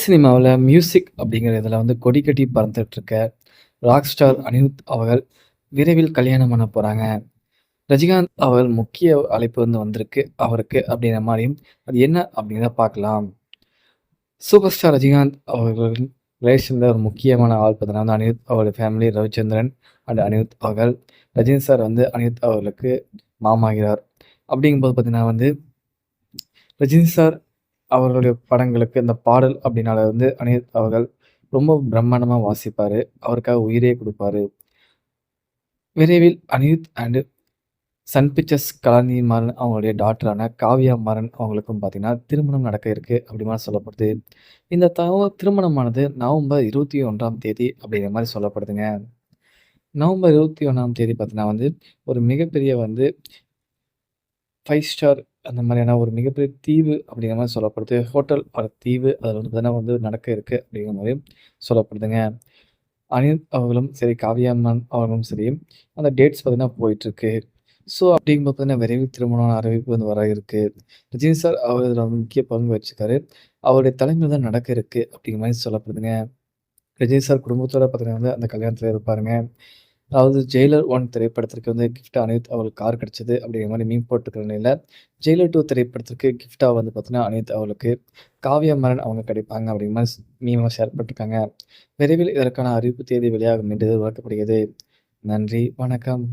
சினிமாவுல music அப்படிங்கிற இதில வந்து கொடி கட்டி பறந்துட்டு இருக்க ராக் ஸ்டார் அனிருத் அவர்கள் விரைவில் கல்யாணம் பண்ண போறாங்க. ரஜினிகாந்த் அவர்கள் முக்கிய அழைப்பு வந்து வந்திருக்கு அவருக்கு அப்படிங்கிற மாரியும், அது என்ன அப்படிங்கிறத பார்க்கலாம். சூப்பர் ஸ்டார் ரஜினிகாந்த் அவர்களின் ரிலேஷன்ல ஒரு முக்கியமான ஆள் பார்த்தீங்கன்னா வந்து அனிருத் அவருடைய ஃபேமிலி ரவிச்சந்திரன் அண்ட் அனிருத் அவர்கள். ரஜினி சார் வந்து அனிருத் அவர்களுக்கு மாமாகிறார். அப்படிங்கும்போது பார்த்தீங்கன்னா வந்து ரஜினி சார் அவர்களுடைய படங்களுக்கு இந்த பாடல் அப்படின்னால வந்து அனிருத் அவர்கள் ரொம்ப பிரம்மாண்டமா வாசிப்பாரு. அவருக்காக உயிரே குடுப்பாரு. விரைவில் அனிருத் அண்ட் சன் பிக்சர்ஸ் கலாநிதி மாறன் அவங்களுடைய டாட்டரான காவ்யா மாறன் அவங்களுக்கும் பார்த்தீங்கன்னா, திருமணம் நடக்க இருக்கு அப்படி மாரி சொல்லப்படுது. இந்த திருமணமானது நவம்பர் 21ஆம் தேதி அப்படிங்கிற மாரி சொல்லப்படுதுங்க. நவம்பர் 21ஆம் தேதி பார்த்தீங்கன்னா வந்து, ஒரு மிகப்பெரிய வந்து 5 ஸ்டார் அந்த மாரியான ஒரு மிகப்பெரிய தீவு அப்படிங்கிற மாரி சொல்லப்படுது. ஹோட்டல் ஆர் தீவு அதில வந்து பார்த்தீங்கன்னா வந்து நடக்க இருக்கு அப்படிங்கிற மாரி சொல்லப்படுதுங்க. அனிருத் அவர்களும் சரி, காவ்யா மேம் அவர்களும் சரி, அந்த டேட்ஸ் பார்த்தீங்கன்னா போயிட்டுருக்கு. ஸோ அப்படிங்கும்போது பார்த்தீங்கன்னா விரைவில் திருமணம் அறிவிப்பு வந்து வர இருக்கு. ரஜினி சார் அவர் இதில வந்து முக்கிய பங்கு வகிச்சிருக்காரு. அவருடைய தலைமையில தான் நடக்க இருக்கு அப்படிங்கிற மாரி சொல்லப்படுதுங்க. ரஜினி சார் குடும்பத்தோட பார்த்தீங்கன்னா வந்து அந்த கல்யாணத்தில இருப்பாருங்க. அதாவது ஜெயிலர் 1 திரைப்படத்திற்கு வந்து கிஃப்ட்டா அனிருத் அவர்களுக்கு கார் கிடைச்சது அப்படிங்கிற மாரி மீம் போட்டுருக்க நிலையில, ஜெயிலர் 2 திரைப்படத்திற்கு கிஃப்ட்டா வந்து பார்த்தீங்கன்னா, அனிருத் அவர்களுக்கு காவ்யா மாறன் அவங்க கிடைப்பாங்க அப்படிங்கிற மாரி மீமா ஷேர் பண்ணிருக்காங்க. விரைவில் இதற்கான அறிவிப்பு தேதி வெளியாகும் என்று எதிர்பார்க்கப்படுகிறது. நன்றி, வணக்கம்.